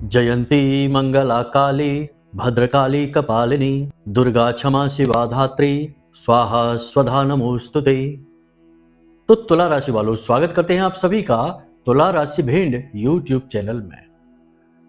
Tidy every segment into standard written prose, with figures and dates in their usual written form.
जयंती मंगला काली भद्रकाली कपालिनी दुर्गा क्षमा शिवा धात्री स्वाहा स्वधा नमोस्तुते। तो तुला राशि वालों, स्वागत करते हैं आप सभी का तुला राशि भिंड यूट्यूब चैनल में।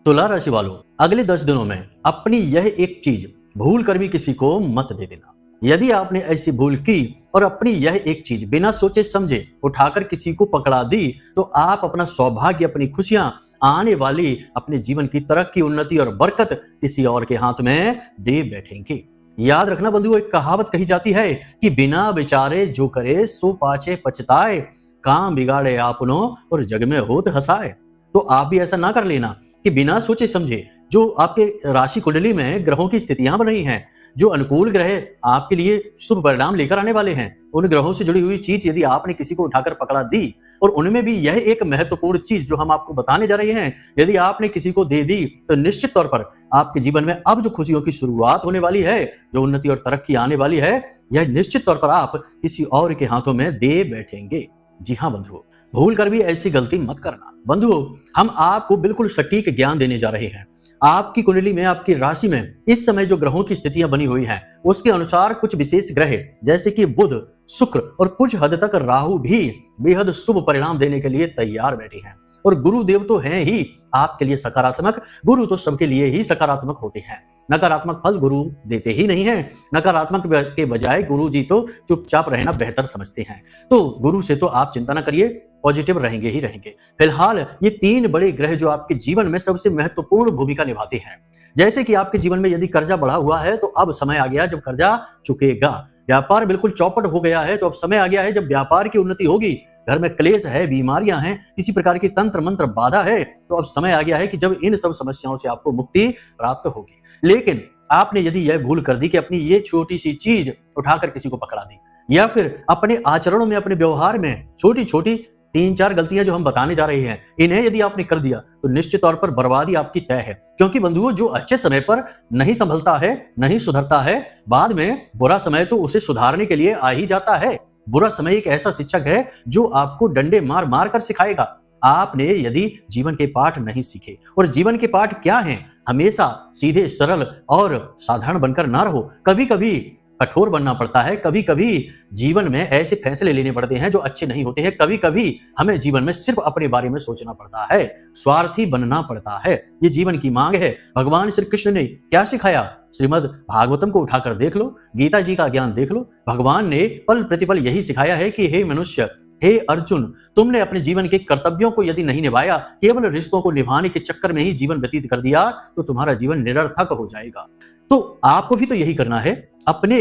तुला राशि वालों, अगले 10 दिनों में अपनी यह एक चीज भूल कर भी किसी को मत दे देना। यदि आपने ऐसी भूल की और अपनी यह एक चीज बिना सोचे समझे उठाकर किसी को पकड़ा दी, तो आप अपना सौभाग्य, अपनी खुशियां, आने वाली अपने जीवन की तरक्की, उन्नति और बरकत किसी और के हाथ में दे बैठेंगे। याद रखना बंधुओं, एक कहावत कही जाती है कि बिना विचारे जो करे सो पाछे पछताए, काम बिगाड़े आपनो और जग में होत हंसाए। तो आप भी ऐसा ना कर लेना कि बिना सोचे समझे जो आपके राशि कुंडली में ग्रहों की स्थितियां बन रही हैं, जो अनुकूल ग्रह आपके लिए शुभ परिणाम लेकर आने वाले हैं, उन ग्रहों से जुड़ी हुई चीज यदि आपने किसी को उठाकर पकड़ा दी और उनमें भी यह एक महत्वपूर्ण चीज जो हम आपको बताने जा रहे हैं, यदि आपने किसी को दे दी, तो निश्चित तौर पर आपके जीवन में अब जो खुशियों की शुरुआत होने वाली है, जो उन्नति और तरक्की आने वाली है, यह निश्चित तौर पर आप किसी और के हाथों में दे बैठेंगे। जी हाँ बंधुओं, भूल कर भी ऐसी गलती मत करना। बंधुओं, हम आपको बिल्कुल सटीक ज्ञान देने जा रहे हैं। आपकी कुंडली में, आपकी राशि में इस समय जो ग्रहों की स्थितियां बनी हुई हैं, उसके अनुसार कुछ विशेष ग्रह जैसे कि बुध, शुक्र और कुछ हद तक राहु भी बेहद शुभ परिणाम देने के लिए तैयार बैठे हैं। और गुरुदेव तो हैं ही आपके लिए सकारात्मक, गुरु तो सबके लिए ही सकारात्मक होते हैं। नकारात्मक फल गुरु देते ही नहीं है। नकारात्मक के बजाय गुरु जी तो चुपचाप रहना बेहतर समझते हैं। तो गुरु से तो आप चिंता ना करिए, पॉजिटिव रहेंगे ही रहेंगे। फिलहाल ये 3 बड़े ग्रह जो आपके जीवन में सबसे महत्वपूर्ण भूमिका निभाते हैं। जैसे कि आपके जीवन में यदि कर्जा बढ़ा हुआ है, तो अब समय आ गया जब कर्जा चुकेगा। व्यापार बिल्कुल चौपट हो गया है, तो अब समय आ गया है जब व्यापार की उन्नति होगी। घर में क्लेश है, बीमारियां हैं, किसी प्रकार की तंत्र मंत्र बाधा है, तो अब समय आ गया है कि जब इन सब समस्याओं से आपको मुक्ति प्राप्त होगी। लेकिन आपने यदि यह भूल कर दी कि अपनी ये छोटी सी चीज उठाकर किसी को पकड़ा दी, या फिर अपने आचरणों में, अपने व्यवहार में छोटी छोटी 3-4 गलतियां जो हम बताने जा रहे हैं, इन्हें यदि आपने कर दिया, तो निश्चित तौर पर बर्बादी आपकी तय है। क्योंकि बंधुओं, जो अच्छे समय पर नहीं संभलता है, नहीं सुधरता है, बाद में बुरा समय तो उसे सुधारने के लिए आ ही जाता है। बुरा समय एक ऐसा शिक्षक है जो आपको डंडे मार मार कर सिखाएगा। आपने यदि जीवन के पाठ नहीं सीखे, और जीवन के पाठ क्या हैं? हमेशा सीधे, सरल और साधारण बनकर ना रहो। कभी कभी कठोर बनना पड़ता है, कभी कभी जीवन में ऐसे फैसले लेने पड़ते हैं जो अच्छे नहीं होते हैं। कभी कभी हमें जीवन में सिर्फ अपने बारे में सोचना पड़ता है, स्वार्थी बनना पड़ता है। ये जीवन की मांग है। भगवान श्री कृष्ण ने क्या सिखाया? श्रीमद् भागवतम को उठाकर देख लो, गीता जी का ज्ञान देख लो। भगवान ने पल प्रतिपल यही सिखाया है कि हे मनुष्य, हे अर्जुन, तुमने अपने जीवन के कर्तव्यों को यदि नहीं निभाया, केवल रिश्तों को निभाने के चक्कर में ही जीवन व्यतीत कर दिया, तो तुम्हारा जीवन निरर्थक हो जाएगा। तो आपको भी तो यही करना है। अपने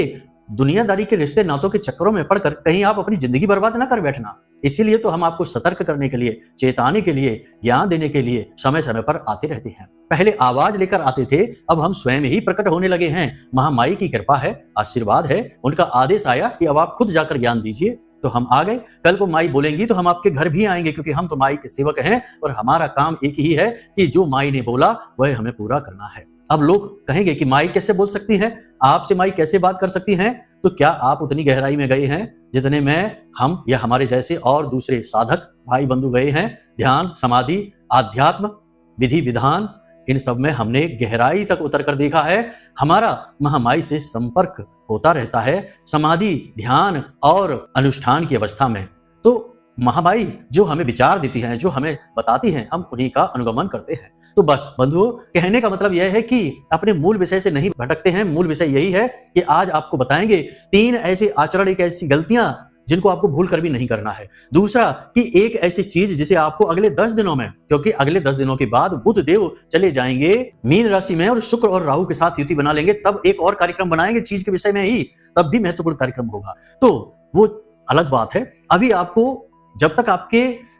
दुनियादारी के रिश्ते नातों के चक्करों में पड़कर कहीं आप अपनी जिंदगी बर्बाद ना कर बैठना। इसीलिए तो हम आपको सतर्क करने के लिए, चेताने के लिए, ज्ञान देने के लिए समय समय पर आते रहते हैं। पहले आवाज लेकर आते थे, अब हम स्वयं ही प्रकट होने लगे हैं। महामाई की कृपा है, आशीर्वाद है, उनका आदेश आया कि अब आप खुद जाकर ज्ञान दीजिए, तो हम आ गए। कल को माई बोलेंगी तो हम आपके घर भी आएंगे, क्योंकि हम तो माई के सेवक हैं और हमारा काम एक ही है कि जो माई ने बोला वह हमें पूरा करना है। अब लोग कहेंगे कि माई कैसे बोल सकती हैं, आपसे माई कैसे बात कर सकती हैं? तो क्या आप उतनी गहराई में गए हैं जितने में हम या हमारे जैसे और दूसरे साधक भाई बंधु गए हैं? ध्यान, समाधि, आध्यात्म, विधि विधान, इन सब में हमने गहराई तक उतर कर देखा है। हमारा महामाई से संपर्क होता रहता है समाधि, ध्यान और अनुष्ठान की अवस्था में। तो महामाई जो हमें विचार देती हैं, जो हमें बताती हैं, हम उन्हीं का अनुगमन करते हैं। तो बस बंधुओं, कहने का मतलब यह है कि अपने मूल विषय से नहीं भटकते हैं। मूल विषय यही है कि आज आपको बताएंगे 3 ऐसे आचरण, एक ऐसी गलतियां जिनको आपको भूल कर भी नहीं करना है। दूसरा कि एक ऐसी चीज जिसे आपको अगले 10 दिनों में, क्योंकि अगले 10 दिनों के बाद बुध देव चले जाएंगे मीन राशि में और शुक्र और राहु के साथ युति बना लेंगे, तब एक और कार्यक्रम बनाएंगे चीज के विषय में ही, तब भी महत्वपूर्ण कार्यक्रम होगा। तो वो अलग बात है। अभी आपको, जब तक आपके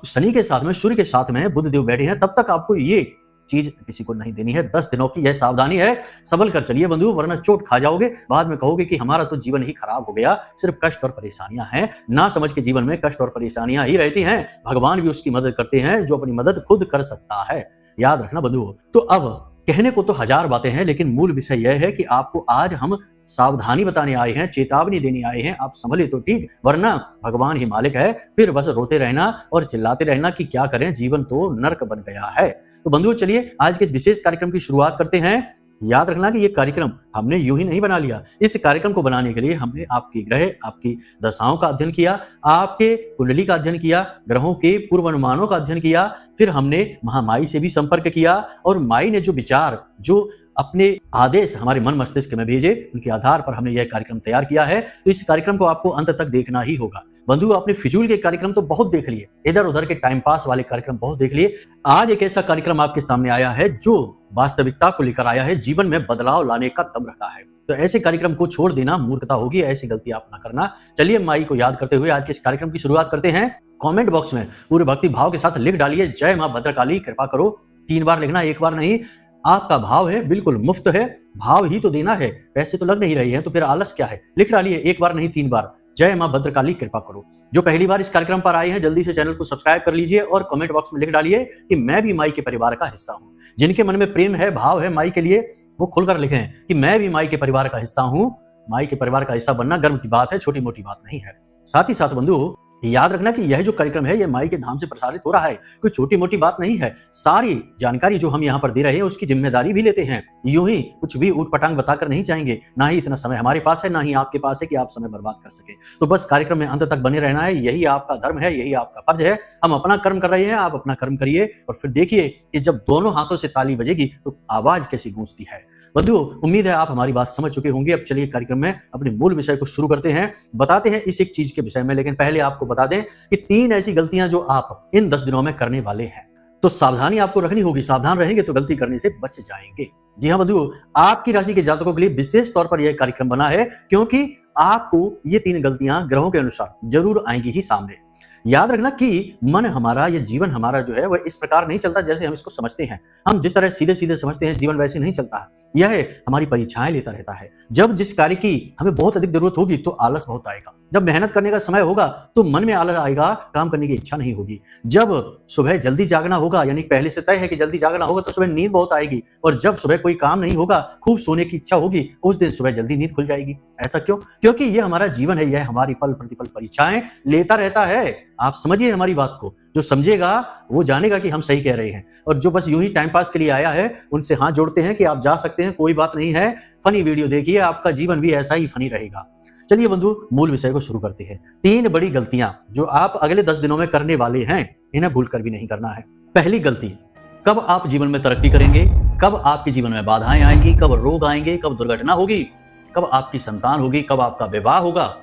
शनि के साथ में, सूर्य के साथ में बुध देव बैठे हैं, तब तक आपको ये चीज किसी को नहीं देनी है। 10 दिनों की यह सावधानी है। संभल कर चलिए बंधु, वरना चोट खा जाओगे। बाद में कहोगे कि हमारा तो जीवन ही खराब हो गया, सिर्फ कष्ट और परेशानियां हैं। ना समझ के जीवन में कष्ट और परेशानियां ही रहती हैं। भगवान भी उसकी मदद करते हैं जो अपनी मदद खुद कर सकता है। याद रखना बंधुओं। तो अब कहने को तो 1000 बातें हैं, लेकिन मूल विषय यह है कि आपको आज हम सावधानी बताने आए हैं, चेतावनी देने आए हैं। आप संभले तो ठीक, वरना भगवान ही मालिक है। फिर बस रोते रहना और चिल्लाते रहना कि क्या करें, जीवन तो नर्क बन गया है। तो बंधुओं, चलिए आज के इस विशेष कार्यक्रम की शुरुआत करते हैं। याद रखना कि ये कार्यक्रम हमने यूं ही नहीं बना लिया। इस कार्यक्रम को बनाने के लिए हमने आपकी ग्रह, आपकी दशाओं का अध्ययन किया, आपके कुंडली का अध्ययन किया, ग्रहों के पूर्वानुमानों का अध्ययन किया, फिर हमने महामाई से भी संपर्क किया और माई ने जो विचार, जो अपने आदेश हमारे मन मस्तिष्क में भेजे, उनके आधार पर हमने यह कार्यक्रम तैयार किया है। तो इस कार्यक्रम को आपको अंत तक देखना ही होगा। बंधु, आपने फिजूल के कार्यक्रम तो बहुत देख लिए, इधर उधर के टाइम पास वाले कार्यक्रम बहुत देख लिए। आज एक ऐसा कार्यक्रम आपके सामने आया है जो वास्तविकता को लेकर आया है, जीवन में बदलाव लाने का दम रखा है। तो ऐसे कार्यक्रम को छोड़ देना मूर्खता होगी, ऐसी गलती आप ना करना। चलिए माई को याद करते हुए आज के इस कार्यक्रम की शुरुआत करते हैं। कमेंट बॉक्स में पूरे भक्ति भाव के साथ लिख डालिए, जय मां भद्रकाली कृपा करो। 3 बार लिखना, 1 बार नहीं। आपका भाव है, बिल्कुल मुफ्त है, भाव ही तो देना है, पैसे तो लग नहीं रही है, तो फिर आलस क्या है। लिख डालिए 1 बार नहीं 3 बार, जय मां भद्रकाली कृपा करो। जो पहली बार इस कार्यक्रम पर आए हैं, जल्दी से चैनल को सब्सक्राइब कर लीजिए और कमेंट बॉक्स में लिख डालिए कि मैं भी माई के परिवार का हिस्सा हूं। जिनके मन में प्रेम है, भाव है माई के लिए, वो खुलकर लिखें कि मैं भी माई के परिवार का हिस्सा हूं। माई के परिवार का हिस्सा बनना गर्व की बात है, छोटी मोटी बात नहीं है। साथ ही साथ बंधु, याद रखना कि यह जो कार्यक्रम है, यह माई के धाम से प्रसारित हो रहा है, कोई छोटी मोटी बात नहीं है। सारी जानकारी जो हम यहाँ पर दे रहे हैं, उसकी जिम्मेदारी भी लेते हैं। यूं ही कुछ भी ऊट पटांग बताकर नहीं जाएंगे, ना ही इतना समय हमारे पास है, ना ही आपके पास है कि आप समय बर्बाद कर सके। तो बस कार्यक्रम में अंत तक बने रहना है, यही आपका धर्म है, यही आपका फर्ज है। हम अपना कर्म कर रहे हैं, आप अपना कर्म करिए और फिर देखिए कि जब दोनों हाथों से ताली बजेगी तो आवाज कैसी गूंजती है। बंधु, उम्मीद है आप हमारी बात समझ चुके होंगे। अब चलिए कार्यक्रम में अपने मूल विषय को शुरू करते हैं, बताते हैं इस एक चीज के विषय में। लेकिन पहले आपको बता दें कि 3 ऐसी गलतियां जो आप इन 10 दिनों में करने वाले हैं, तो सावधानी आपको रखनी होगी। सावधान रहेंगे तो गलती करने से बच जाएंगे। जी हाँ बंधु, आपकी राशि के जातकों के लिए विशेष तौर पर यह कार्यक्रम बना है, क्योंकि आपको ये 3 गलतियां ग्रहों के अनुसार जरूर आएंगी ही सामने। याद रखना कि मन हमारा, ये जीवन हमारा जो है वह इस प्रकार नहीं चलता जैसे हम इसको समझते हैं। हम जिस तरह सीधे सीधे समझते हैं, जीवन वैसे नहीं चलता है। यह हमारी परीक्षाएं लेता रहता है। जब जिस कार्य की हमें बहुत अधिक जरूरत होगी तो आलस बहुत आएगा। जब मेहनत करने का समय होगा तो मन में आलस आएगा, काम करने की इच्छा नहीं होगी। जब सुबह जल्दी जागना होगा, यानी पहले से तय है कि जल्दी जागना होगा, तो सुबह नींद बहुत आएगी। और जब सुबह कोई काम नहीं होगा, खूब सोने की इच्छा होगी, उस दिन सुबह जल्दी नींद खुल जाएगी। ऐसा क्यों? क्योंकि यह हमारा जीवन है, यह हमारी पल प्रतिपल परीक्षाएं लेता रहता है। आप समझिए हमारी बात को। जो समझेगा वो जानेगा कि हम सही कह रहे हैं, और जो बस यूं ही टाइम पास के लिए आया है, उनसे हाथ जोड़ते हैं कि आप जा सकते हैं, कोई बात नहीं है, फनी वीडियो देखिए, आपका जीवन भी ऐसा ही फनी रहेगा। चलिए बंधु, मूल विषय को शुरू करते हैं। 3 बड़ी गलतियां जो आप अगले 10 दिनों में करने वाले हैं, इन्हें भूलकर भी नहीं करना है। पहली गलती, कब आप जीवन में तरक्की करेंगे, कब आपके जीवन में बाधाएं आएंगी, कब रोग आएंगे, कब दुर्घटना होगी, कब आपकी संतान होगी, कब आपका विवाह होगा,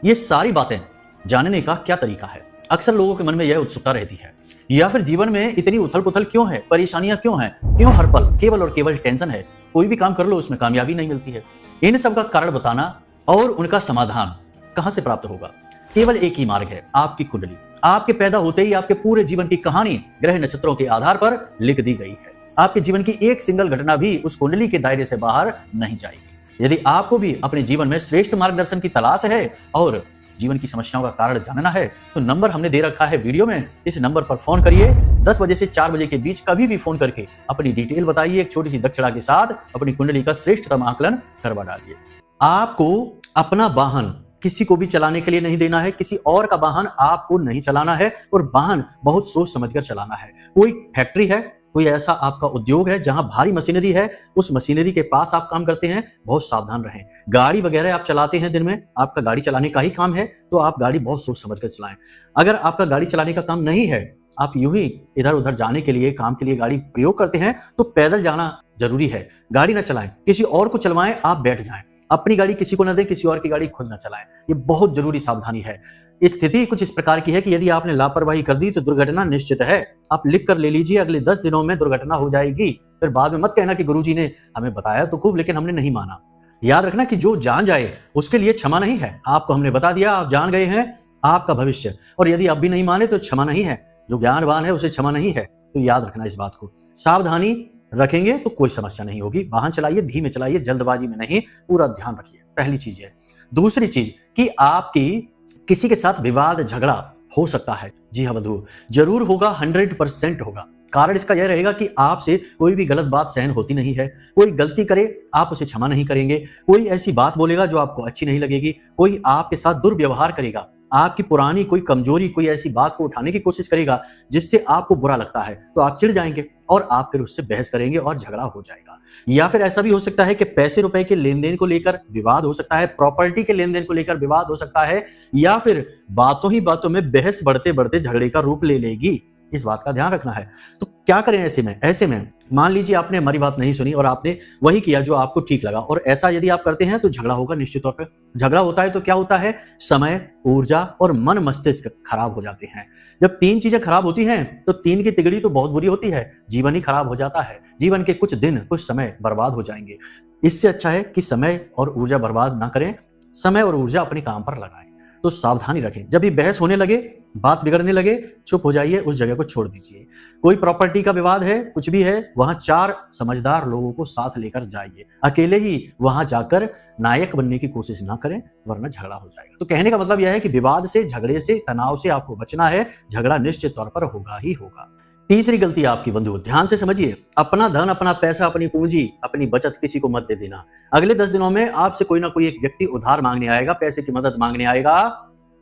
ये सारी बातें जानने का क्या तरीका है। अक्सर लोगों के मन में यह उत्सुकता रहती है। या फिर जीवन में इतनी उथल पुथल क्यों है, परेशानियां क्यों हैं, क्यों हर पल केवल और केवल टेंशन है, कोई भी काम कर लो उसमें कामयाबी नहीं मिलती है। इन सब का कारण बताना और उनका समाधान कहां से प्राप्त होगा, केवल एक ही मार्ग है, आपकी कुंडली। आपके पैदा होते ही आपके पूरे जीवन की कहानी ग्रह नक्षत्रों के आधार पर लिख दी गई है। आपके जीवन की एक सिंगल घटना भी उस कुंडली के दायरे से बाहर नहीं जाएगी। यदि आपको भी अपने जीवन में श्रेष्ठ मार्गदर्शन की तलाश है और जीवन की समस्याओं का कारण जानना है, तो नंबर हमने दे रखा है वीडियो में। इस नंबर पर फोन करिए। 10 बजे से 4 बजे के बीच कभी भी फोन करके अपनी डिटेल बताइए। एक छोटी सी दक्षिणा के साथ अपनी कुंडली का श्रेष्ठतम आकलन करवा डालिए। आपको अपना वाहन किसी को भी चलाने के लिए नहीं देना है, किसी और का वाहन आपको नहीं चलाना है, और वाहन बहुत सोच समझकर चलाना है। कोई फैक्ट्री है, कोई ऐसा आपका उद्योग है जहां भारी मशीनरी है, उस मशीनरी के पास आप काम करते हैं, बहुत सावधान रहें। गाड़ी वगैरह आप चलाते हैं, दिन में आपका गाड़ी चलाने का ही काम है, तो आप गाड़ी बहुत सोच समझकर चलाएं। अगर आपका गाड़ी चलाने का काम नहीं है, आप यूं ही इधर उधर जाने के लिए, काम के लिए गाड़ी प्रयोग करते हैं, तो पैदल जाना जरूरी है। गाड़ी ना चलाएं, किसी और को चलवाएं, आप बैठ जाएं। अपनी गाड़ी किसी को न दें, किसी और की गाड़ी खुद न चलाएं। ये बहुत जरूरी सावधानी है। स्थिति कुछ इस प्रकार की है कि यदि आपने लापरवाही कर दी तो दुर्घटना निश्चित है। आप लिख कर ले लीजिए, अगले 10 दिनों में दुर्घटना हो जाएगी। फिर बाद में मत कहना कि गुरुजी ने हमें बताया तो खूब, लेकिन हमने नहीं माना। याद रखना कि जो जान जाए उसके लिए क्षमा नहीं है। आपको हमने बता दिया, आप जान गए हैं, आपका भविष्य। और यदि आप भी नहीं माने तो क्षमा नहीं है। जो ज्ञानवान है उसे क्षमा नहीं है। तो याद रखना इस बात को। सावधानी रखेंगे तो कोई समस्या नहीं होगी। वाहन चलाइए, धीमे चलाइए, जल्दबाजी में नहीं, पूरा ध्यान रखिए। पहली चीज है। दूसरी चीज कि आपकी किसी के साथ विवाद झगड़ा हो सकता है। जी हाँ बंधु, जरूर होगा, 100% होगा। कारण इसका यह रहेगा कि आपसे कोई भी गलत बात सहन होती नहीं है। कोई गलती करे आप उसे क्षमा नहीं करेंगे, कोई ऐसी बात बोलेगा जो आपको अच्छी नहीं लगेगी, कोई आपके साथ दुर्व्यवहार करेगा, आपकी पुरानी कोई कमजोरी, कोई ऐसी बात को उठाने की कोशिश करेगा जिससे आपको बुरा लगता है, तो आप चिढ़ जाएंगे और आप फिर उससे बहस करेंगे और झगड़ा हो जाएगा। या फिर ऐसा भी हो सकता है कि पैसे रुपए के लेन देन को लेकर विवाद हो सकता है, प्रॉपर्टी के लेन देन को लेकर विवाद हो सकता है, या फिर बातों ही बातों में बहस बढ़ते बढ़ते झगड़े का रूप ले लेगी। इस बात का ध्यान रखना है। तो क्या करें ऐसे में मान लीजिए आपने हमारी बात नहीं सुनी और आपने वही किया जो आपको ठीक लगा, और ऐसा यदि आप करते हैं तो झगड़ा होगा निश्चित तौर पर। झगड़ा होता है तो क्या होता है, समय, ऊर्जा और मन मस्तिष्क खराब हो जाते हैं। जब तीन चीजें खराब होती हैं तो तीन की तिगड़ी तो बहुत बुरी होती है, जीवन ही खराब हो जाता है, जीवन के कुछ दिन कुछ समय बर्बाद हो जाएंगे। इससे अच्छा है कि समय और ऊर्जा बर्बाद ना करें, समय और ऊर्जा अपने काम पर लगाएं। तो सावधानी रखें, जब भी बहस होने लगे, बात बिगड़ने लगे, चुप हो जाइए, उस जगह को छोड़ दीजिए। कोई प्रॉपर्टी का विवाद है, कुछ भी है, वहां 4 समझदार लोगों को साथ लेकर जाइए। अकेले ही वहां जाकर नायक बनने की कोशिश ना करें, वरना झगड़ा हो जाएगा। तो कहने का मतलब यह है कि विवाद से, झगड़े से, तनाव से आपको बचना है। झगड़ा निश्चित तौर पर होगा ही होगा। तीसरी गलती आपकी बंधु, ध्यान से समझिए, अपना धन, अपना पैसा, अपनी पूंजी, अपनी बचत किसी को मत दे देना। अगले 10 दिनों में आपसे कोई ना कोई एक व्यक्ति उधार मांगने आएगा, पैसे की मदद मांगने आएगा,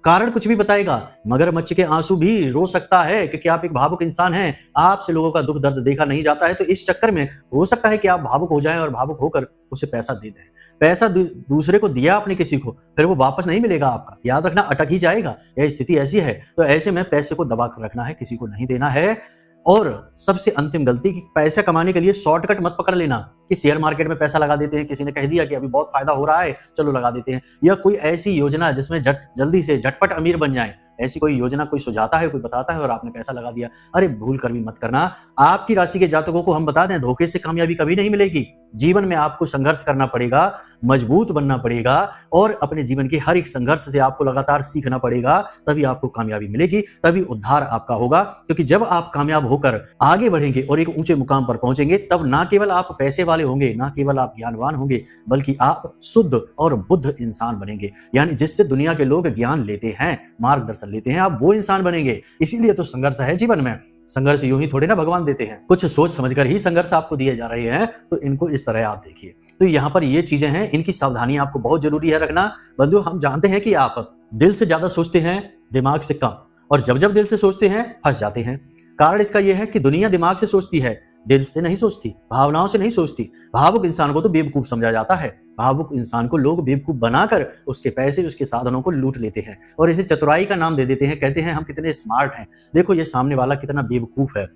कारण कुछ भी बताएगा। मगरमच्छ के आंसू भी रो सकता है क्योंकि आप एक भावुक इंसान हैं, आपसे लोगों का दुख दर्द देखा नहीं जाता है, तो इस चक्कर में हो सकता है कि आप भावुक हो जाएं और भावुक होकर उसे पैसा दे दें। पैसा दूसरे को दिया आपने किसी को, फिर वो वापस नहीं मिलेगा आपका, याद रखना, अटक ही जाएगा। यह स्थिति ऐसी है, तो ऐसे में पैसे को दबा कर रखना है, किसी को नहीं देना है। और सबसे अंतिम गलती कि पैसा कमाने के लिए शॉर्टकट मत पकड़ लेना कि शेयर मार्केट में पैसा लगा देते हैं, किसी ने कह दिया कि अभी बहुत फायदा हो रहा है, चलो लगा देते हैं, या कोई ऐसी योजना जिसमें जल्दी से झटपट अमीर बन जाए, ऐसी कोई योजना कोई सुझाता है, कोई बताता है और आपने पैसा लगा दिया। अरे भूल कर भी मत करना। आपकी राशि के जातकों को हम बता दें, धोखे से कामयाबी कभी नहीं मिलेगी। जीवन में आपको संघर्ष करना पड़ेगा, मजबूत बनना पड़ेगा और अपने जीवन के हर एक संघर्ष से आपको लगातार सीखना पड़ेगा, तभी आपको कामयाबी मिलेगी, तभी उद्धार आपका होगा। क्योंकि जब आप कामयाब होकर आगे बढ़ेंगे और एक ऊंचे मुकाम पर पहुंचेंगे, तब ना केवल आप पैसे वाले होंगे, ना केवल आप ज्ञानवान होंगे, बल्कि आप शुद्ध और बुद्ध इंसान बनेंगे। यानी जिससे दुनिया के लोग ज्ञान लेते हैं, मार्गदर्शन लेते हैं, आप वो इंसान बनेंगे। इसीलिए तो संघर्ष है जीवन में। संघर्ष यूं ही थोड़े ना भगवान देते हैं, कुछ सोच समझकर ही संघर्ष आपको दिए जा रहे हैं, तो इनको इस तरह आप देखिए। तो यहाँ पर ये चीजें हैं, इनकी सावधानी आपको बहुत जरूरी है रखना। बंधु, हम जानते हैं कि आप दिल से ज्यादा सोचते हैं, दिमाग से कम, और जब जब दिल से सोचते हैं फंस जाते हैं। कारण इसका यह है कि दुनिया दिमाग से सोचती है, दिल से नहीं सोचती, भावनाओं से नहीं सोचती। भावुक इंसान को तो बेवकूफ समझा जाता है, भावुक इंसान को लोग बेवकूफ बनाकर उसके पैसे, उसके साधनों को लूट लेते हैं और इसे चतुराई का नाम दे देते हैं, कहते हैं हम कितने स्मार्ट हैं, देखो ये सामने वाला कितना बेवकूफ है।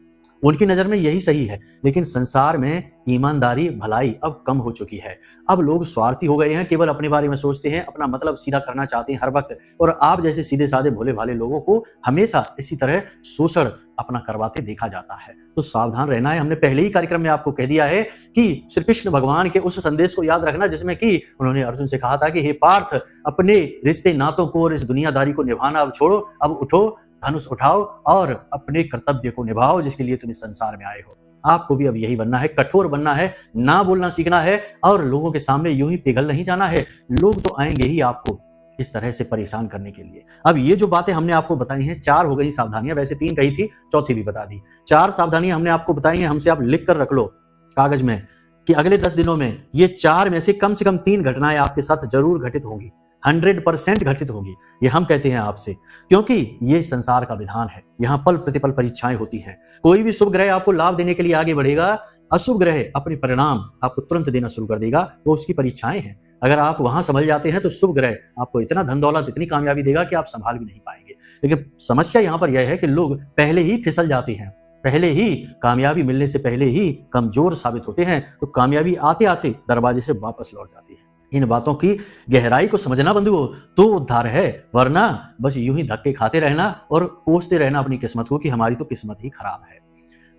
उनकी नजर में यही सही है, लेकिन संसार में ईमानदारी, भलाई अब कम हो चुकी है। अब लोग स्वार्थी हो गए हैं, केवल अपने बारे में सोचते हैं, अपना मतलब सीधा करना चाहते हैं हर वक्त, और आप जैसे सीधे साधे भोले भाले लोगों को हमेशा इसी तरह शोषण अपना करवाते देखा जाता है। तो सावधान रहना है। हमने पहले ही कार्यक्रम में आपको कह दिया है कि श्री कृष्ण भगवान के उस संदेश को याद रखना जिसमें कि उन्होंने अर्जुन से कहा था कि हे पार्थ, अपने रिश्ते नातों को और इस दुनियादारी को निभाना अब छोड़ो, अब उठो, धनुष उठाओ और अपने कर्तव्य को निभाओ जिसके लिए तुम इस संसार में आए हो। आपको भी अब यही बनना है, कठोर बनना है, ना बोलना सीखना है और लोगों के सामने यूं ही पिघल नहीं जाना है। लोग तो आएंगे ही आपको इस तरह से परेशान करने के लिए। अब ये जो बातें हमने आपको बताई हैं, 4 हो गई सावधानियां, वैसे 3 कही थी, चौथी भी बता दी। 4 सावधानियां हमने आपको बताई हैं, हमसे आप लिख कर रख लो कागज में कि अगले 10 दिनों में ये 4 में से कम 3 घटनाएं आपके साथ जरूर घटित होंगी, 100% घटित होगी। ये हम कहते हैं आपसे, क्योंकि ये संसार का विधान है। यहाँ पल प्रतिपल परीक्षाएं होती हैं। कोई भी शुभ ग्रह आपको लाभ देने के लिए आगे बढ़ेगा, अशुभ ग्रह अपने परिणाम आपको तुरंत देना शुरू कर देगा, वो उसकी परीक्षाएं हैं। अगर आप वहां संभल जाते हैं तो शुभ ग्रह आपको इतना धन दौलत, इतनी कामयाबी देगा कि आप संभाल भी नहीं पाएंगे। लेकिन समस्या यहाँ पर यह है कि लोग पहले ही फिसल जाते हैं, पहले ही कामयाबी मिलने से पहले ही कमजोर साबित होते हैं, तो कामयाबी आते आते दरवाजे से वापस लौट जाती है। इन बातों की गहराई को समझना बंधुओं, तो उद्धार है, वरना बस यूं ही धक्के खाते रहना और कोसते रहना अपनी किस्मत को कि हमारी तो किस्मत ही खराब है।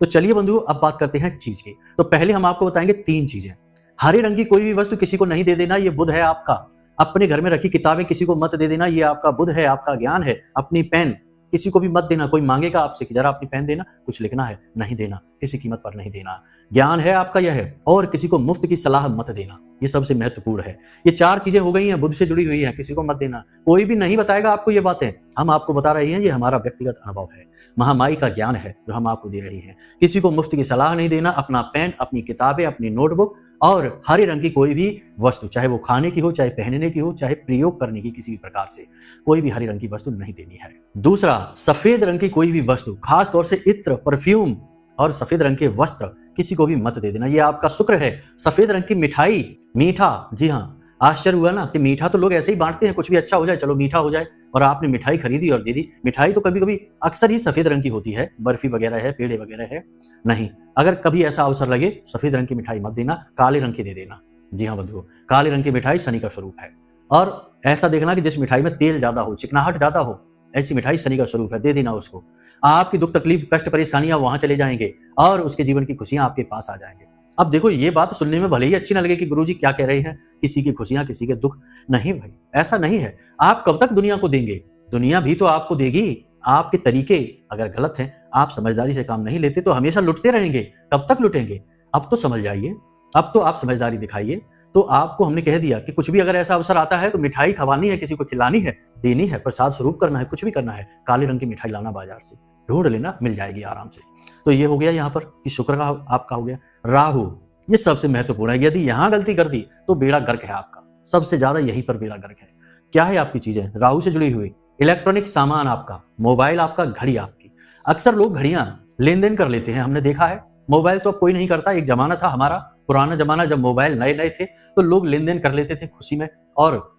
तो चलिए बंधुओं, अब बात करते हैं चीज की। तो पहले हम आपको बताएंगे 3 चीजें। हरे रंग की कोई भी वस्तु किसी को नहीं दे देना, ये बुध है आपका। अपने घर में रखी किताबें किसी को मत दे देना, ये आपका बुध है, आपका ज्ञान है। अपनी पेन किसी को भी मत देना। कोई मांगेगा आपसे कि जरा अपनी पेन देना, कुछ लिखना है, नहीं देना, किसी कीमत पर नहीं देना। ज्ञान है आपका यह है। और किसी को मुफ्त की सलाह मत देना, ये सबसे महत्वपूर्ण है। ये 4 चीजें हो गई हैं, बुद्ध से जुड़ी हुई हैं। किसी को मत देना, कोई भी नहीं बताएगा आपको ये बातें, हम आपको बता रहे हैं, ये हमारा व्यक्तिगत अनुभव है, महामाई का ज्ञान है जो हम आपको दे रहे हैं। किसी को मुफ्त की सलाह नहीं देना। अपना पेन, अपनी किताबें, अपनी नोटबुक और हरे रंग की कोई भी वस्तु, चाहे वो खाने की हो, चाहे पहनने की हो, चाहे प्रयोग करने की किसी भी प्रकार से, कोई भी हरे रंग की वस्तु नहीं देनी है। दूसरा, सफेद रंग की कोई भी वस्तु, खास तौर से इत्र, परफ्यूम और सफेद रंग के वस्त्र किसी को भी मत दे देना। ये आपका शुक्र है। सफेद रंग की मिठाई, मीठा, जी हाँ, आश्चर्य हुआ ना कि मीठा तो लोग ऐसे ही बांटते हैं, कुछ भी अच्छा हो जाए चलो मीठा हो जाए, और आपने मिठाई खरीदी और दे दी। मिठाई तो कभी कभी अक्सर ही सफेद रंग की होती है, बर्फी वगैरह है, पेड़े वगैरह है। नहीं, अगर कभी ऐसा अवसर लगे, सफेद रंग की मिठाई मत देना, काले रंग की दे देना। जी हाँ बंधुओं, काले रंग की मिठाई शनि का स्वरूप है। और ऐसा देखना कि जिस मिठाई में तेल ज्यादा हो, चिकनाहट ज्यादा हो, ऐसी मिठाई शनि का स्वरूप है, दे देना उसको। आपकी दुख तकलीफ, कष्ट, परेशानियां वहां चले जाएंगे और उसके जीवन की खुशियां आपके पास आ जाएंगे। अब देखो, ये बात सुनने में भले ही अच्छी ना लगे कि गुरुजी क्या कह रहे हैं, किसी की खुशियां, किसी के दुख। नहीं भाई, ऐसा नहीं है। आप कब तक दुनिया को देंगे? दुनिया भी तो आपको देगी। आपके तरीके अगर गलत हैं, आप समझदारी से काम नहीं लेते, तो हमेशा लुटते रहेंगे। कब तक लुटेंगे? अब तो समझ जाइए, अब तो आप समझदारी दिखाइए। तो आपको हमने कह दिया कि कुछ भी अगर ऐसा अवसर आता है तो मिठाई खवानी है, किसी को खिलानी है, देनी है, प्रसाद स्वरूप करना है, कुछ भी करना है, काले रंग की मिठाई लाना बाजार से, ढूंढ लेना, मिल जाएगी आराम से। तो ये हो गया यहाँ पर कि शुक्र का आपका हो गया। राहु, ये सबसे महत्वपूर्ण है। यदि यहां गलती कर दी तो बेड़ा गर्क है आपका, सबसे ज्यादा यहीं पर बेड़ा गर्क है। क्या है आपकी चीजें राहु से जुड़ी हुई? इलेक्ट्रॉनिक सामान आपका, मोबाइल आपका, घड़ी आपकी। अक्सर लोग घड़ियां लेन देन कर लेते हैं, हमने देखा है। मोबाइल तो अब कोई नहीं करता, एक जमाना था हमारा पुराना जमाना, जब मोबाइल नए नए थे तो लोग लेन देन कर लेते थे खुशी में, और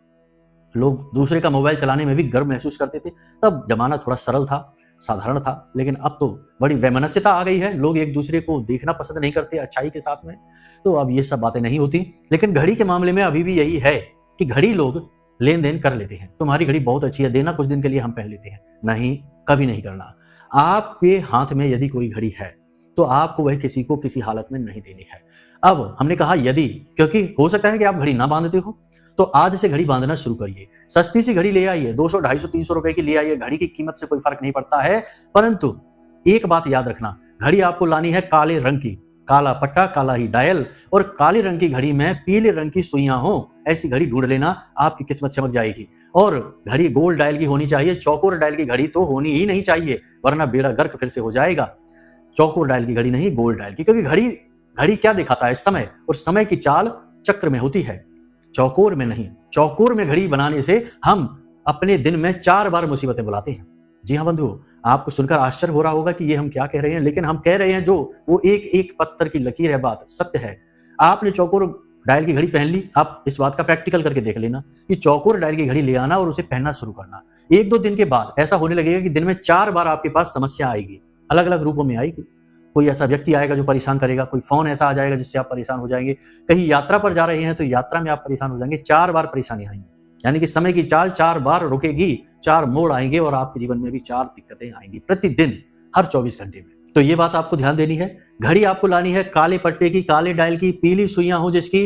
लोग दूसरे का मोबाइल चलाने में भी गर्व महसूस करते थे। तब जमाना थोड़ा सरल था, साधारण था। लेकिन अब तो बड़ी वैमनस्यता आ गई है, लोग एक दूसरे को देखना पसंद नहीं करते अच्छाई के साथ में, तो अब ये सब बातें नहीं होती। लेकिन घड़ी के मामले में अभी भी यही है कि घड़ी लोग लेन देन कर लेते हैं। तुम्हारी घड़ी बहुत अच्छी है, देना कुछ दिन के लिए, हम पहन लेते हैं। नहीं, कभी नहीं करना। आपके हाथ में यदि कोई घड़ी है तो आपको वह किसी को किसी हालत में नहीं देनी है। अब हमने कहा यदि, क्योंकि हो सकता है कि आप घड़ी ना बांधते हो, तो आज से घड़ी बांधना शुरू करिए। सस्ती सी घड़ी ले आइए, 200, 250, 300 रुपए की ले आइए। घड़ी की कीमत से कोई फर्क नहीं पड़ता है, परंतु एक बात याद रखना, घड़ी आपको लानी है काले रंग की, काला पट्टा, काला ही डायल, और काले रंग की घड़ी में पीले रंग की सुइयां हो, ऐसी घड़ी ढूंढ लेना, आपकी किस्मत चमक जाएगी। और घड़ी गोल्ड डायल की होनी चाहिए, चौकोर डायल की घड़ी तो होनी ही नहीं चाहिए, वरना बेड़ा गर्क फिर से हो जाएगा। चौकोर डायल की घड़ी नहीं, गोल्ड डायल की, क्योंकि घड़ी क्या दिखाता है? समय, और समय की चाल चक्र में होती है, चौकोर में नहीं। चौकोर में घड़ी बनाने से हम अपने दिन में 4 बार मुसीबतें बुलाते हैं। जी हाँ बंधुओं, आपको सुनकर आश्चर्य हो रहा होगा कि ये हम क्या कह रहे हैं, लेकिन हम कह रहे हैं जो वो एक एक पत्थर की लकीर है, बात सत्य है। आपने चौकोर डायल की घड़ी पहन ली, आप इस बात का प्रैक्टिकल करके देख लेना कि चौकोर डायल की घड़ी ले आना और उसे पहनना शुरू करना। 1-2 दिन के बाद ऐसा होने लगेगा कि दिन में 4 बार आपके पास समस्या आएगी, अलग अलग रूपों में आएगी। कोई ऐसा व्यक्ति आएगा जो परेशान करेगा, कोई फोन ऐसा आ जाएगा जिससे आप परेशान हो जाएंगे, कहीं यात्रा पर जा रहे हैं तो यात्रा में आप परेशान हो जाएंगे। 4 बार परेशानी आएंगी, यानी कि समय की चाल 4 बार रुकेगी, 4 मोड़ आएंगे और आपके जीवन में भी 4 दिक्कतें आएंगी प्रतिदिन, हर 24 घंटे में। तो ये बात आपको ध्यान देनी है। घड़ी आपको लानी है काले पट्टे की, काले डायल की, पीली सुइयां हो जिसकी,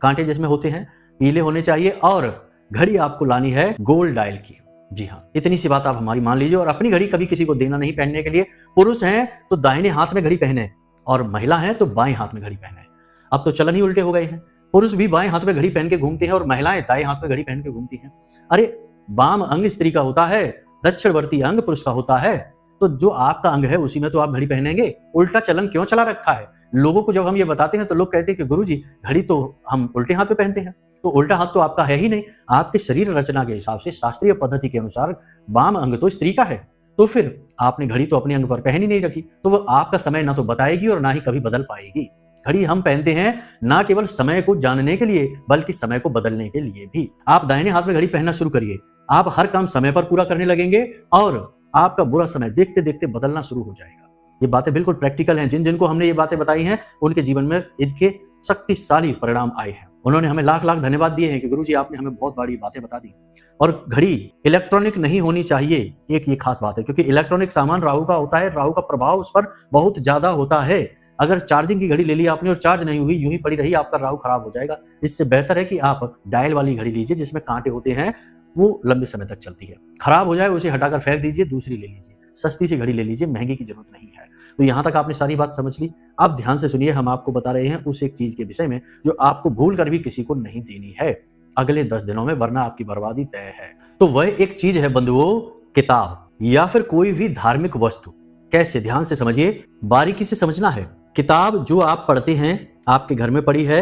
कांटे जिसमें होते हैं पीले होने चाहिए, और घड़ी आपको लानी है गोल्ड डायल की। जी हाँ, इतनी सी बात आप हमारी मान लीजिए। और अपनी घड़ी कभी किसी को देना नहीं पहनने के लिए। पुरुष हैं तो दाहिने हाथ में घड़ी पहने, और महिला हैं तो बाएं हाथ में घड़ी पहने। अब तो चलन ही उल्टे हो गए हैं, पुरुष भी बाएं हाथ में घड़ी पहन के घूमते हैं और महिलाएं दाएं हाथ में घड़ी पहन के घूमती हैं। अरे, वाम अंग स्त्री का होता है, दक्षिणवर्ती अंग पुरुष का होता है, तो जो आपका अंग है उसी में तो आप घड़ी पहनेंगे। उल्टा चलन क्यों चला रखा है? लोगों को जब हम ये बताते हैं तो लोग कहते हैं कि गुरुजी घड़ी तो हम उल्टे हाथ पे पहनते हैं, तो उल्टा हाथ तो आपका है ही नहीं। आपके शरीर रचना के हिसाब से, शास्त्रीय पद्धति के अनुसार वाम अंग तो स्त्री का है, तो फिर आपने घड़ी तो अपने अंग पर पहन ही नहीं रखी, तो वो आपका समय ना तो बताएगी और ना ही कभी बदल पाएगी। घड़ी हम पहनते हैं ना केवल समय को जानने के लिए, बल्कि समय को बदलने के लिए भी। आप दाहिने हाथ में घड़ी पहनना शुरू करिए, आप हर काम समय पर पूरा करने लगेंगे और आपका बुरा समय देखते देखते बदलना शुरू हो जाएगा। ये बातें बिल्कुल प्रैक्टिकल हैं। जिन जिनको हमने ये बातें बताई हैं उनके जीवन में इनके शक्तिशाली परिणाम आए हैं। उन्होंने हमें लाख लाख धन्यवाद दिए हैं कि गुरुजी आपने हमें बहुत बड़ी बातें बता दी। और घड़ी इलेक्ट्रॉनिक नहीं होनी चाहिए, एक ये खास बात है, क्योंकि इलेक्ट्रॉनिक सामान राहु का होता है, राहु का प्रभाव उस पर बहुत ज्यादा होता है। अगर चार्जिंग की घड़ी ले ली आपने और चार्ज नहीं हुई, यूं ही पड़ी रही, आपका राहु खराब हो जाएगा। इससे बेहतर है कि आप डायल वाली घड़ी लीजिए जिसमें कांटे होते हैं, वो लंबे समय तक चलती है। खराब हो जाए उसे हटाकर फेंक दीजिए, दूसरी ले लीजिए। सस्ती सी घड़ी ले लीजिए, महंगी की जरूरत नहीं है। तो यहाँ तक आपने सारी बात समझ ली। अब ध्यान से सुनिए, हम आपको बता रहे हैं उस एक चीज के विषय में जो आपको भूल कर भी किसी को नहीं देनी है अगले 10 दिनों में, वरना आपकी बर्बादी तय है। तो वह एक चीज है बंधुओं, किताब या फिर कोई भी धार्मिक वस्तु। कैसे? ध्यान से समझिए, बारीकी से समझना है। किताब जो आप पढ़ते हैं, आपके घर में पड़ी है,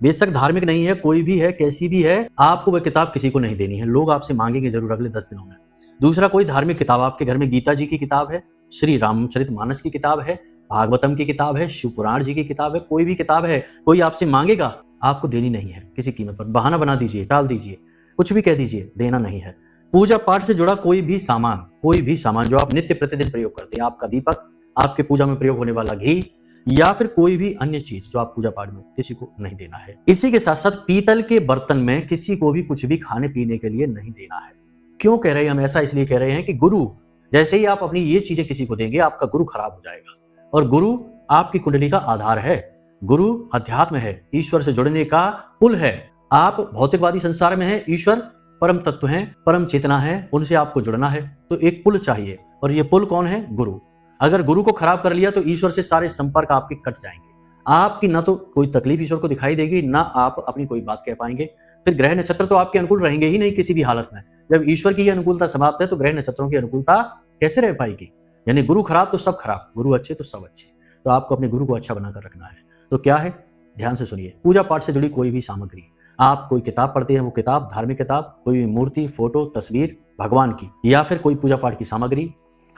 बेशक धार्मिक नहीं है, कोई भी है, कैसी भी है, आपको वह किताब किसी को नहीं देनी है। लोग आपसे मांगेंगे जरूर अगले 10 दिनों में। दूसरा, कोई धार्मिक किताब आपके घर में गीता जी की किताब है, श्री रामचरितमानस की किताब है, भागवतम की किताब है, शिव पुराण जी की किताब है, कोई भी किताब है, कोई आपसे मांगेगा, आपको देनी नहीं है किसी कीमत पर। बहाना बना दीजिए, टाल दीजिए, कुछ भी कह दीजिए, देना नहीं है। पूजा पाठ से जुड़ा कोई भी सामान जो आप नित्य प्रतिदिन प्रयोग करते हैं, आपका दीपक, आपके पूजा में प्रयोग होने वाला घी, या फिर कोई भी अन्य चीज जो आप पूजा पाठ में, किसी को नहीं देना है। इसी के साथ साथ पीतल के बर्तन में किसी को भी कुछ भी खाने पीने के लिए नहीं देना है। क्यों कह रहे हैं हम ऐसा? इसलिए कह रहे हैं कि गुरु, जैसे ही आप अपनी ये चीजें किसी को देंगे, आपका गुरु खराब हो जाएगा। और गुरु आपकी कुंडली का आधार है। गुरु अध्यात्म है, ईश्वर से जुड़ने का पुल है। आप भौतिकवादी संसार में हैं, ईश्वर परम तत्व हैं, परम चेतना है, उनसे आपको जुड़ना है। तो एक पुल चाहिए, और ये पुल कौन है? गुरु। अगर गुरु को खराब कर लिया तो ईश्वर से सारे संपर्क आपके कट जाएंगे। आपकी ना तो कोई तकलीफ ईश्वर को दिखाई देगी, ना आप अपनी कोई बात कह पाएंगे। फिर ग्रह नक्षत्र तो आपके अनुकूल रहेंगे ही नहीं किसी भी हालत में। जब ईश्वर की अनुकूलता समाप्त है तो ग्रह नक्षत्रों की अनुकूलता कैसे रह पाएगी? यानी गुरु खराब तो सब खराब, गुरु अच्छे तो सब अच्छे। तो आपको अपने गुरु को अच्छा बनाकर रखना है। तो क्या है? ध्यान से सुनिए। पूजा पाठ से जुड़ी कोई भी सामग्री, आप कोई किताब पढ़ते हैं, वो किताब, धार्मिक किताब, कोई भी मूर्ति, फोटो, तस्वीर भगवान की, या फिर कोई पूजा पाठ की सामग्री,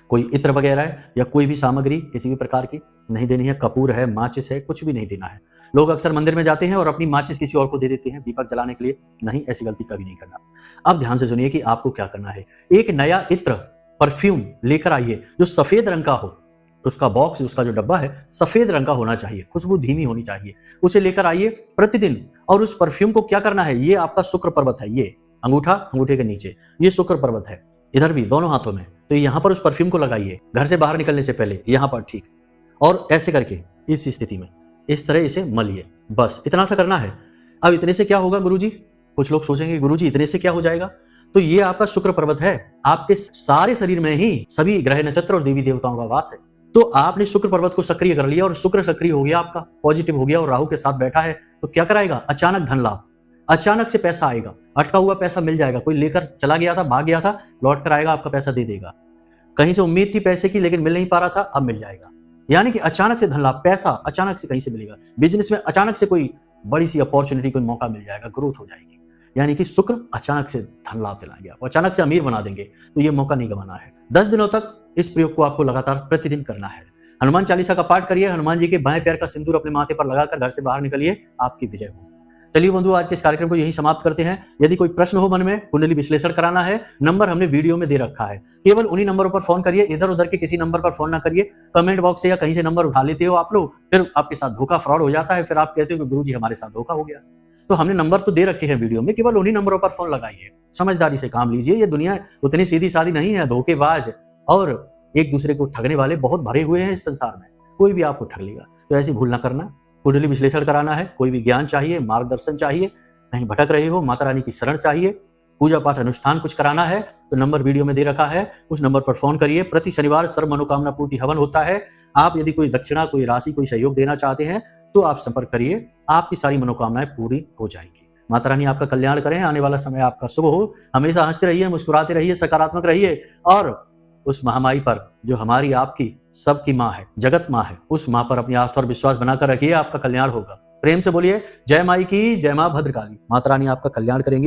कोई इत्र वगैरह है, या कोई भी सामग्री किसी भी प्रकार की नहीं देनी है। कपूर है, माचिस है, कुछ भी नहीं देना है। लोग अक्सर मंदिर में जाते हैं और अपनी माचिस किसी और को दे देते हैं दीपक जलाने के लिए। नहीं, ऐसी गलती कभी नहीं करना। अब ध्यान से सुनिए कि आपको क्या करना है। एक नया इत्र, परफ्यूम लेकर आइए जो सफेद रंग का हो। उसका बॉक्स, उसका जो डब्बा है, सफेद रंग का होना चाहिए, खुशबू धीमी होनी चाहिए। उसे लेकर आइए प्रतिदिन। और उस परफ्यूम को क्या करना है? ये आपका शुक्र पर्वत है, ये अंगूठा, अंगूठे के नीचे ये शुक्र पर्वत है, इधर भी दोनों हाथों में। तो यहाँ पर उस परफ्यूम को लगाइए घर से बाहर निकलने से पहले, यहाँ पर, ठीक। और ऐसे करके इस स्थिति में इस तरह इसे मलिए। बस इतना सा करना है। अब इतने से क्या होगा गुरुजी? कुछ लोग सोचेंगे गुरुजी इतने से क्या हो जाएगा? तो ये आपका शुक्र पर्वत है, आपके सारे शरीर में ही सभी ग्रह नक्षत्र और देवी देवताओं का वास है। तो आपने शुक्र पर्वत को सक्रिय कर लिया और शुक्र सक्रिय हो गया, आपका पॉजिटिव हो गया और राहु के साथ बैठा है। तो क्या कराएगा? अचानक धन लाभ, अचानक से पैसा आएगा, अटका हुआ पैसा मिल जाएगा। कोई लेकर चला गया था, भाग गया था, लौट कर आएगा, आपका पैसा दे देगा। कहीं से उम्मीद थी पैसे की लेकिन मिल नहीं पा रहा था, अब मिल जाएगा। यानी कि अचानक से धन लाभ, पैसा अचानक से कहीं से मिलेगा। बिजनेस में अचानक से कोई बड़ी सी अपॉर्चुनिटी, कोई मौका मिल जाएगा, ग्रोथ हो जाएगी। यानी कि शुक्र अचानक से धन लाभ दिलाएंगे, आपको अचानक से अमीर बना देंगे। तो ये मौका नहीं गंवाना है। 10 दिनों तक इस प्रयोग को आपको लगातार प्रतिदिन करना है। हनुमान चालीसा का पाठ करिए, हनुमान जी के बाएं पैर का सिंदूर अपने माथे पर लगाकर घर से बाहर निकलिए, आपकी विजय होगी। चलिए बंधु, आज के इस कार्यक्रम को यही समाप्त करते हैं। यदि कोई प्रश्न हो मन में, कुंडली विश्लेषण कराना है, नंबर हमने वीडियो में दे रखा है, केवल उन्हीं नंबरों पर फोन करिए। इधर उधर के किसी नंबर पर फोन ना करिए। कमेंट बॉक्स से या कहीं से नंबर उठा लेते हो आप लोग, फिर आपके साथ धोखा, फ्रॉड हो जाता है। फिर आप कहते हो कि गुरुजी हमारे साथ धोखा हो गया। तो हमने नंबर तो दे रखे हैं वीडियो में, केवल उन्हीं नंबरों पर फोन लगाइए। समझदारी से काम लीजिए। ये दुनिया उतनी सीधी सादी नहीं है। धोखेबाज और एक दूसरे को ठगने वाले बहुत भरे हुए हैं इस संसार में, कोई भी आपको ठग लेगा। तो ऐसी भूल ना करना। कुंडली विश्लेषण कराना है, कोई भी ज्ञान चाहिए, मार्गदर्शन चाहिए, कहीं भटक रहे हो, माता रानी की शरण चाहिए, पूजा पाठ अनुष्ठान कुछ कराना है, तो नंबर वीडियो में दे रखा है, उस नंबर पर फोन करिए। प्रति शनिवार सर्व मनोकामना पूर्ति हवन होता है। आप यदि कोई दक्षिणा, कोई राशि, कोई सहयोग देना चाहते हैं तो आप संपर्क करिए, आपकी सारी मनोकामनाएं पूरी हो जाएंगी। माता रानी आपका कल्याण करें। आने वाला समय आपका शुभ हो। हमेशा हंसते रहिए, मुस्कुराते रहिए, सकारात्मक रहिए। और उस महामाई पर जो हमारी, आपकी, सबकी माँ है, जगत माँ है, उस माँ पर अपनी आस्था और विश्वास बनाकर रखिए, आपका कल्याण होगा। प्रेम से बोलिए जय माई की, जय माँ भद्रकाली। माता रानी आपका कल्याण करेंगी।